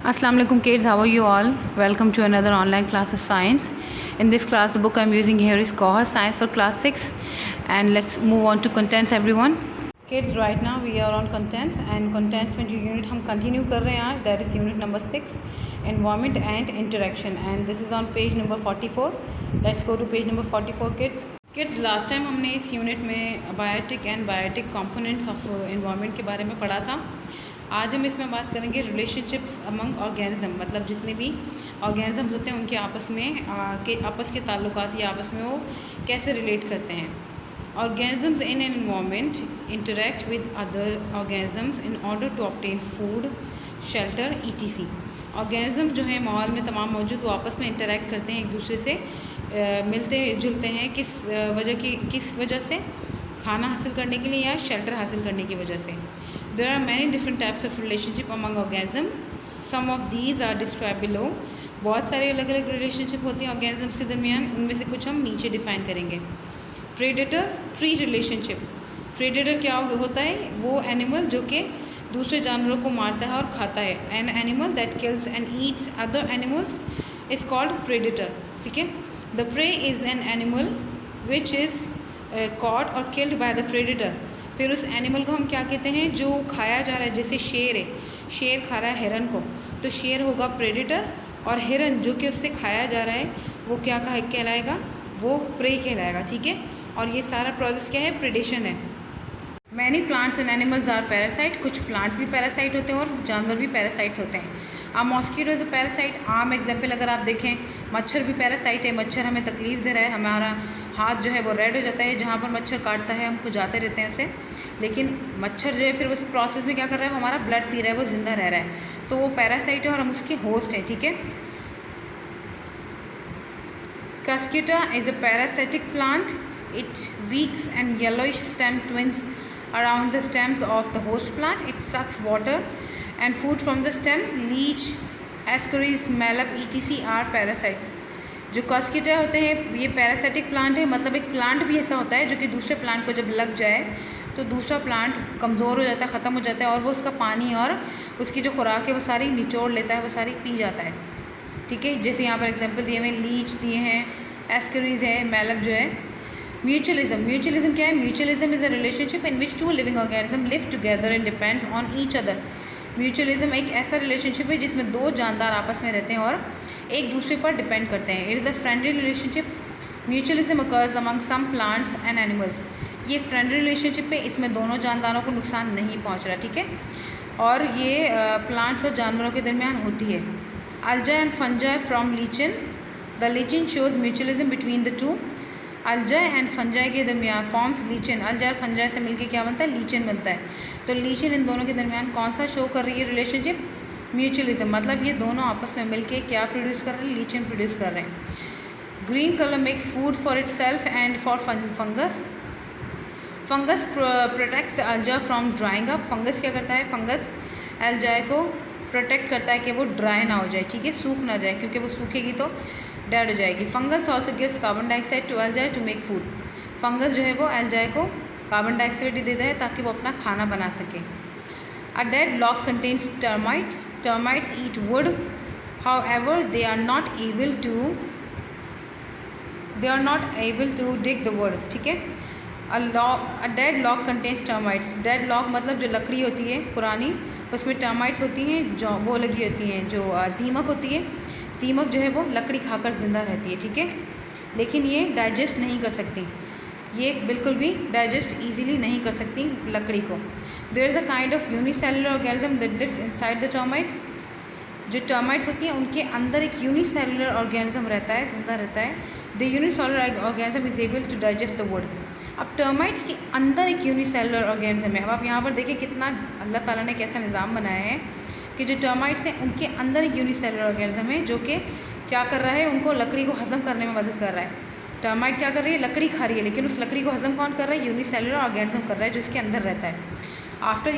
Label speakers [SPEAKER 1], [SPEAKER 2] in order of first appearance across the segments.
[SPEAKER 1] Assalamu alaikum kids, how are you all? Welcome to another online class of science. In this class the book I'm using here is Koha Science for class 6, and let's move on to contents everyone. Kids, right now we are on contents, and contents में जो unit हम continue कर रहे हैं आज, that is unit number 6, environment and interaction, and this is on page number 44. Let's go to page number 44 kids. Kids, last time हमने इस unit में biotic and biotic components of environment के बारे में पढ़ा था. आज हम इसमें बात करेंगे रिलेशनशिप्स अमंग ऑर्गेनिज्म, मतलब जितने भी ऑर्गेनिज्म होते हैं उनके आपस के ताल्लुकात या आपस में वो कैसे रिलेट करते हैं. Organisms in an environment interact with other organisms in order to obtain food, shelter, etc. Organism जो है माहौल में तमाम मौजूद, वो आपस में इंटरेक्ट करते हैं, एक दूसरे से मिलते जुलते हैं. किस वजह से? खाना हासिल करने के लिए या शेल्टर हासिल करने की वजह से. There are many different types of relationship among organism. Some of these are described below. बहुत सारे अलग अलग रिलेशनशिप होती हैं ऑर्गेनिजम्स के दरमियान, उनमें से कुछ हम नीचे डिफाइन करेंगे. Predator pre relationship. प्रेडेटर क्या होता है? वो एनिमल जो कि दूसरे जानवरों को मारता है और खाता है. An animal that kills and eats other animals is called predator. ठीक है. The prey is an animal which is caught और किल्ड बाय द प्रेडेटर. फिर उस एनिमल को हम क्या कहते हैं जो खाया जा रहा है. जैसे शेर है, शेर खा रहा है हिरन को, तो शेर होगा प्रेडेटर, और हिरन जो कि उससे खाया जा रहा है वो क्या कहलाएगा? वो प्रे कहलाएगा. ठीक है. और ये सारा प्रोसेस क्या है? प्रेडेशन है. Many plants and animals are parasite. कुछ प्लांट्स भी पैरासाइट होते हैं और जानवर भी पैरासाइट होते हैं. A mosquito is a parasite. आम एग्जाम्पल अगर आप देखें, मच्छर भी पैरासाइट है. मच्छर हमें तकलीफ दे रहा है, हमारा हाथ जो है वो रेड हो जाता है, जहाँ पर मच्छर काटता है हम खुजाते रहते हैं उसे. लेकिन मच्छर जो है फिर उस प्रोसेस में क्या कर रहा है? हमारा ब्लड पी रहा है, वो ज़िंदा रह रहा है, तो वो पैरासाइट है और हम उसके होस्ट हैं. ठीक है. Cuscuta is a parasitic plant. It weeks and yellowish stem twines around the stems of the host plant. It sucks water and food from the stem. Leech, ascaris, मैलप, ईटीसी आर पैरासाइट्स. जो Cuscuta होते हैं ये parasitic plant है, मतलब एक plant भी ऐसा होता है जो कि दूसरे प्लांट को जब लग जाए तो दूसरा प्लांट कमज़ोर हो जाता है, ख़त्म हो जाता है, और वो उसका पानी और उसकी जो खुराक है वो सारी निचोड़ लेता है, वो सारी पी जाता है. ठीक है. जैसे यहाँ पर एग्जांपल दिए हुए, लीच दिए हैं, एस्करीज है, मैलप जो है. म्यूचुअलिज्म. म्यूचुअलिज्म क्या है? Mutualism is a relationship in which two living organism live together and depends on each other. Mutualism एक ऐसा रिलेशनशिप है जिसमें दो जानदार आपस में रहते हैं और एक दूसरे पर डिपेंड करते हैं. It is a friendly relationship. Mutualism occurs among some plants and animals. ये फ्रेंडली रिलेशनशिप है, इसमें दोनों जानदारों को नुकसान नहीं पहुंच रहा. ठीक है. और ये प्लांट्स और जानवरों के दरमियान होती है. Algae and fungi from lichen. The lichen shows mutualism between the two. Algae and fungi के दरमियान फॉर्म्स लीचन. अल्जा और फंजाई से मिलकर क्या बनता है? लीचन बनता है. तो लीचन इन दोनों के दरमियान कौन सा शो कर रही है रिलेशनशिप? म्यूचुअलिज्म. मतलब ये दोनों आपस में मिलके क्या प्रोड्यूस कर रहे हैं? लीचन प्रोड्यूस कर रहे हैं. Green colour makes food for itself and for fungus. Fungus protects algae from drying up. Fungus क्या करता है? फंगस एल्जाई को प्रोटेक्ट करता है कि वो ड्राई ना हो जाए. ठीक है. सूख ना जाए, क्योंकि वो सूखेगी तो डेड हो जाएगी. Fungus also gives carbon dioxide to algae to make food. Fungus जो है वो एल्जाई को कार्बन डाइऑक्साइड देता है ताकि वो अपना खाना बना सके. A dead log contains termites. Termites eat wood. However, they are not able to dig the wood. ठीक है. A dead log contains termites. Dead log मतलब जो लकड़ी होती है पुरानी, उसमें termites होती हैं, जो वो लगी होती हैं, जो दीमक होती है. दीमक जो है वो लकड़ी खाकर ज़िंदा रहती है. ठीक है. लेकिन ये डाइजेस्ट नहीं कर सकती. ये बिल्कुल भी डाइजेस्ट ईजीली नहीं कर सकती लकड़ी को. There is a kind of unicellular organism that lives inside the termites. जो टर्माइट्स होती हैं उनके अंदर एक यूनिसेलुलर ऑर्गेनिज्म रहता है, जिंदा रहता है. The unicellular organism is able to digest the wood. अब टर्माइट्स के अंदर एक यूनिसेलुलर ऑर्गेनिज्म है. अब आप यहाँ पर देखिए कितना अल्लाह ताला ने कैसा निज़ाम बनाया है कि जो टर्माइट्स हैं उनके अंदर एक यूनिसेलुलर ऑर्गेनिज्म है जो कि क्या कर रहा है? उनको लकड़ी को हज़म करने में मदद कर रहा है. टर्माइट क्या कर रही है? लकड़ी खा रही है, लेकिन उस लकड़ी को हज़म कौन कर रहा है? यूनिसेलुलर ऑर्गेनिज्म कर रहा है जो इसके अंदर रहता है. After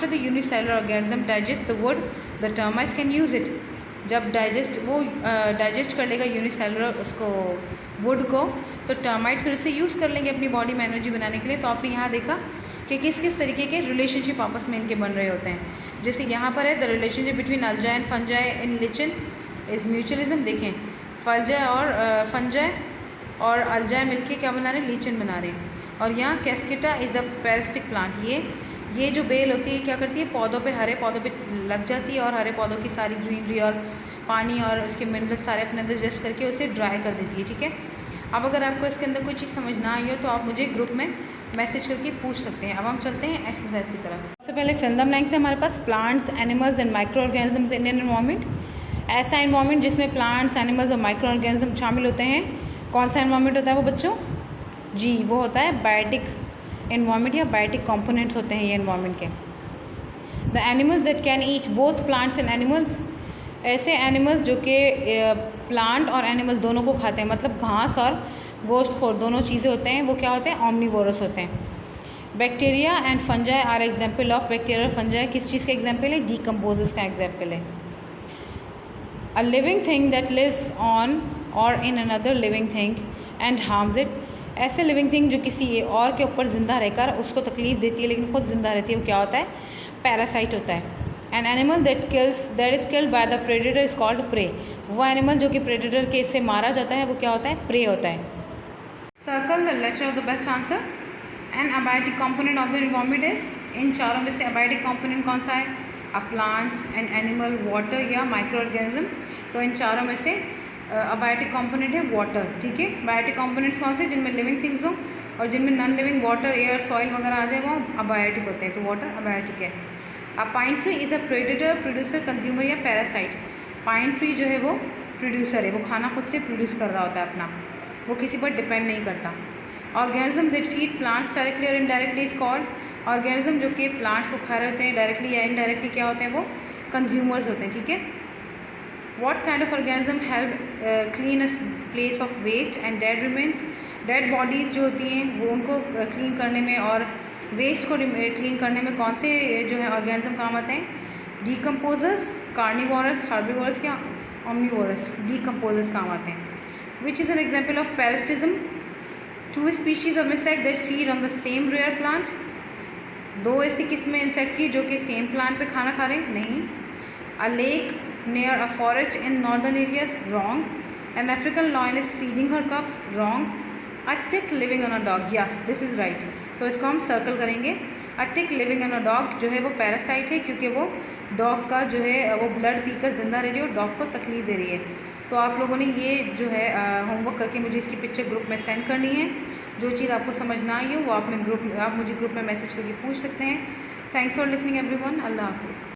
[SPEAKER 1] the unicellular organism digest the wood, the termites can use it. जब डाइजेस्ट कर लेगा यूनिसेलुलर उसको वुड को, तो टर्माइट फिर उसे यूज़ कर लेंगे अपनी बॉडी में एनर्जी बनाने के लिए. तो आपने यहाँ देखा कि किस किस तरीके के रिलेशनशिप आपस में इनके बन रहे होते हैं. जैसे यहाँ पर है the relationship between algae and fungi in lichen is mutualism. देखें फंजाई और फंजाई और अल्जाई मिलके क्या बना रहे हैं, लीचन बना रहे हैं। और यहाँ कैस्केटा इज़ अ पैरासिटिक प्लांट। ये जो बेल होती है क्या करती है, पौधों पे, हरे पौधों पे लग जाती है और हरे पौधों की सारी ग्रीनरी और पानी और उसके मिनरल्स सारे अपने अंदर जस्ट करके उसे ड्राई कर देती है। ठीक है, अब अगर आपको इसके अंदर कोई चीज़ समझ ना आई हो तो आप मुझे ग्रुप में मैसेज करके पूछ सकते हैं। अब हम चलते हैं एक्सरसाइज की तरफ। सबसे पहले फिल द ब्लैंक्स है हमारे पास plants, animals and micro organisms in an environment. ऐसा एनवायरनमेंट जिसमें प्लांट्स, एनिमल्स और माइक्रो ऑर्गेनिज्म शामिल होते हैं। कौन सा एनवायरनमेंट होता है वो बच्चों? जी, वो होता है बायोटिक एनवायरनमेंट या बायोटिक कंपोनेंट्स होते हैं ये एनवायरनमेंट के। The animals that can eat both plants and animals. ऐसे एनिमल्स जो कि प्लांट और एनिमल दोनों को खाते हैं, मतलब घास और गोश्तखोर दोनों चीज़ें होते हैं, वो क्या होते हैं, ऑमनीवोरस होते हैं। Bacteria and fungi are example of. Bacteria और फंजाई किस चीज़ का एग्जाम्पल है? डिकम्पोजर्स का एग्जाम्पल है। A living thing that lives on or in another living thing and harms it. ऐसे लिविंग थिंग जो किसी और के ऊपर ज़िंदा रहकर उसको तकलीफ़ देती है लेकिन खुद ज़िंदा रहती है, वो क्या होता है? पैरासाइट होता है। An animal that is killed by the predator is called prey. वो एनिमल जो कि प्रेडेटर के से मारा जाता है वो क्या होता है? प्रे होता है। Circle the letter of the best answer. An abiotic component of the environment is. इन चारों में से अबायोटिक कंपोनेंट कौन सा है? A plant, an animal, water या माइक्रो ऑर्गेनिज्म। तो इन चारों में से अबायोटिक कंपोनेंट है वाटर। ठीक है, बायोटिक कंपोनेंट्स कौन से? जिनमें लिविंग थिंग्स हो और जिनमें non living water, air, soil वगैरह आ जाए वो अबायोटिक होते हैं। तो वाटर अबायोटिक है। A pine tree is a predator, producer, consumer या पैरासाइट। पाइन ट्री जो है वो प्रोड्यूसर है, वो खाना खुद से प्रोड्यूस कर रहा होता है अपना, वो किसी पर डिपेंड नहीं करता। Organism that feed plants directly और इनडायरेक्टली इज कॉल्ड। ऑर्गेनिज्म जो कि प्लांट्स को खा रहे होते हैं डायरेक्टली या इनडायरेक्टली क्या होते हैं? वो कंज्यूमर्स होते हैं। ठीक है। What kind of organism help clean a place of waste and dead remains. Dead bodies जो होती हैं वो उनको क्लीन करने में और वेस्ट को क्लीन करने में कौन से जो है ऑर्गेनिज्म काम आते हैं? डिकम्पोजर्स, कार्निवोरस, हार्बिवोरस या ओमनीवोरस। डिकम्पोजर्स काम आते हैं। Which is an example of parasitism. Two species of insect that feed on the same rare plant. दो ऐसी किस्में इंसेक्ट की जो कि सेम प्लांट पे खाना खा रहे हैं? नहीं। अ lake near a forest in northern areas? Wrong. An African lion is feeding her cubs? Wrong. A tick living on a dog? Yes, this is right. तो इसको हम सर्कल करेंगे। A tick living on a dog जो है वो parasite है क्योंकि वो डॉग का जो है वो ब्लड पीकर ज़िंदा रह रही है और डॉग को तकलीफ़ दे रही है। तो आप लोगों ने ये जो है होमवर्क करके मुझे इसकी पिक्चर ग्रुप में सेंड करनी है। जो चीज़ आपको समझ ना आई हो वो आप मुझे ग्रुप में मैसेज करके पूछ सकते हैं। Thanks for listening everyone. अल्लाह हाफिज़।